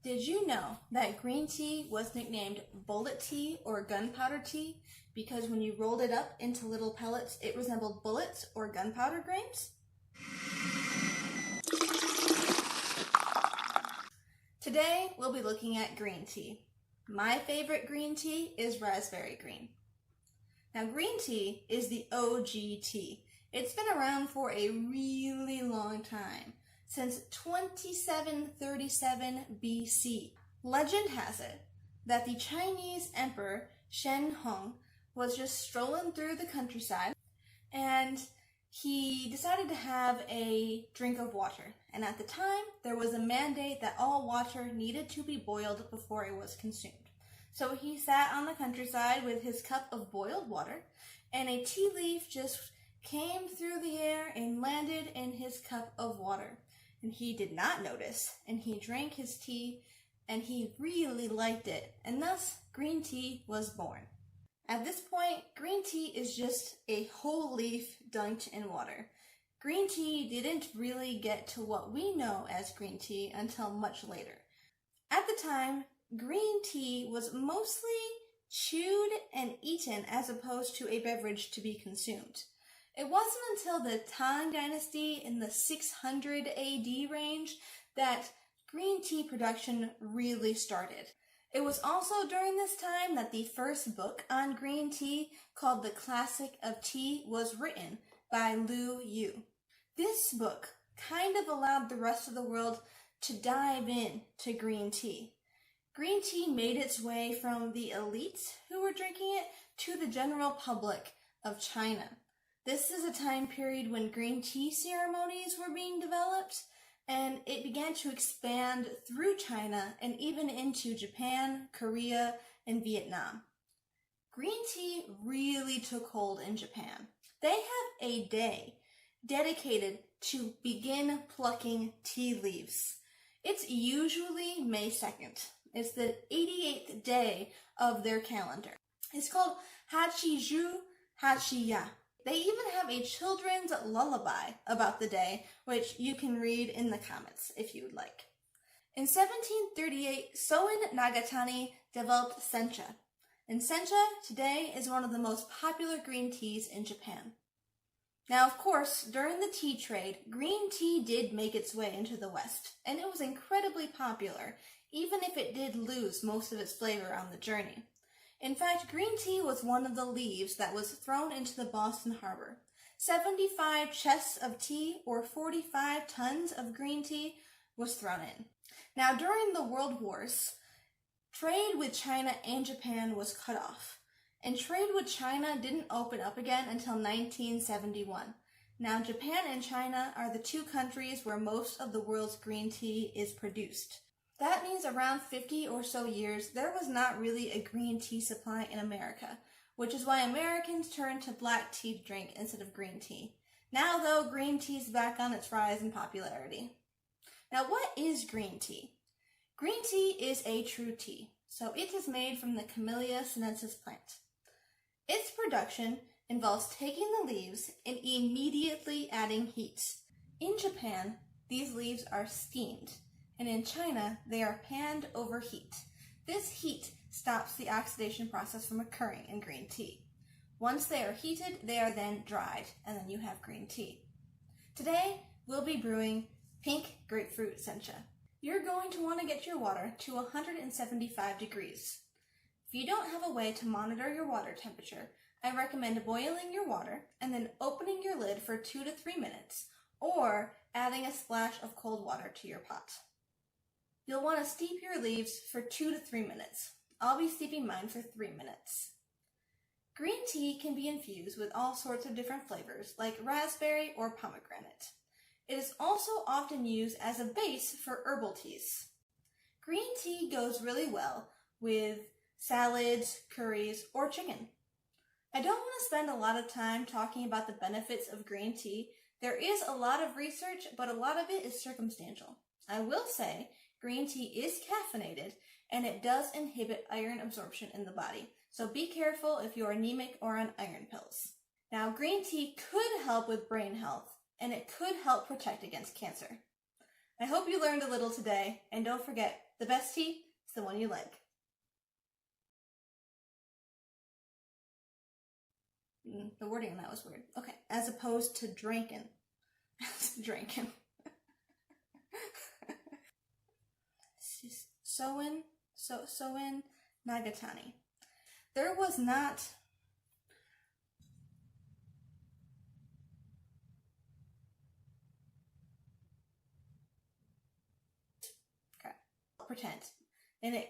Did you know that green tea was nicknamed bullet tea or gunpowder tea because when you rolled it up into little pellets, it resembled bullets or gunpowder grains? Today, we'll be looking at green tea. My favorite green tea is raspberry green. Now, green tea is the OG tea. It's been around for a really long time, since 2737 BC. Legend has it that the Chinese emperor Shen Hong was just strolling through the countryside and he decided to have a drink of water. And at the time, there was a mandate that all water needed to be boiled before it was consumed. So he sat on the countryside with his cup of boiled water, and a tea leaf just came through the air and landed in his cup of water. And he did not notice, and he drank his tea, and he really liked it, and thus green tea was born. At this point, green tea is just a whole leaf dunked in water. Green tea didn't really get to what we know as green tea until much later. At the time, green tea was mostly chewed and eaten as opposed to a beverage to be consumed. It wasn't until the Tang Dynasty in the 600 AD range that green tea production really started. It was also during this time that the first book on green tea, called The Classic of Tea, was written by Lu Yu. This book kind of allowed the rest of the world to dive in to green tea. Green tea made its way from the elites who were drinking it to the general public of China. This is a time period when green tea ceremonies were being developed, and it began to expand through China and even into Japan, Korea, and Vietnam. Green tea really took hold in Japan. They have a day dedicated to begin plucking tea leaves. It's usually May 2nd. It's the 88th day of their calendar. It's called hachi-ju-hachi-ya. They even have a children's lullaby about the day, which you can read in the comments if you would like. In 1738, Soen Nagatani developed sencha, and sencha today is one of the most popular green teas in Japan. Now, of course, during the tea trade, green tea did make its way into the West, and it was incredibly popular, even if it did lose most of its flavor on the journey. In fact, green tea was one of the leaves that was thrown into the Boston Harbor. 75 chests of tea, or 45 tons of green tea, was thrown in. Now, during the World Wars, trade with China and Japan was cut off, and trade with China didn't open up again until 1971. Now, Japan and China are the two countries where most of the world's green tea is produced. That means around 50 or so years, there was not really a green tea supply in America, which is why Americans turned to black tea to drink instead of green tea. Now, though, green tea is back on its rise in popularity. Now, what is green tea? Green tea is a true tea, so it is made from the Camellia sinensis plant. Its production involves taking the leaves and immediately adding heat. In Japan, these leaves are steamed, and in China, they are panned over heat. This heat stops the oxidation process from occurring in green tea. Once they are heated, they are then dried, and then you have green tea. Today, we'll be brewing pink grapefruit sencha. You're going to want to get your water to 175 degrees. If you don't have a way to monitor your water temperature, I recommend boiling your water and then opening your lid for 2 to 3 minutes, or adding a splash of cold water to your pot. You'll want to steep your leaves for 2 to 3 minutes. I'll be steeping mine for 3 minutes. Green tea can be infused with all sorts of different flavors, like raspberry or pomegranate. It is also often used as a base for herbal teas. Green tea goes really well with salads, curries, or chicken. I don't want to spend a lot of time talking about the benefits of green tea. There is a lot of research, but a lot of it is circumstantial. I will say green tea is caffeinated, and it does inhibit iron absorption in the body, so be careful if you're anemic or on iron pills. Now, green tea could help with brain health, and it could help protect against cancer. I hope you learned a little today, and don't forget, the best tea is the one you like. The wording on that was weird. Okay, as opposed to drinking. Drinking. Soen Nagatani. There was not pretend. And it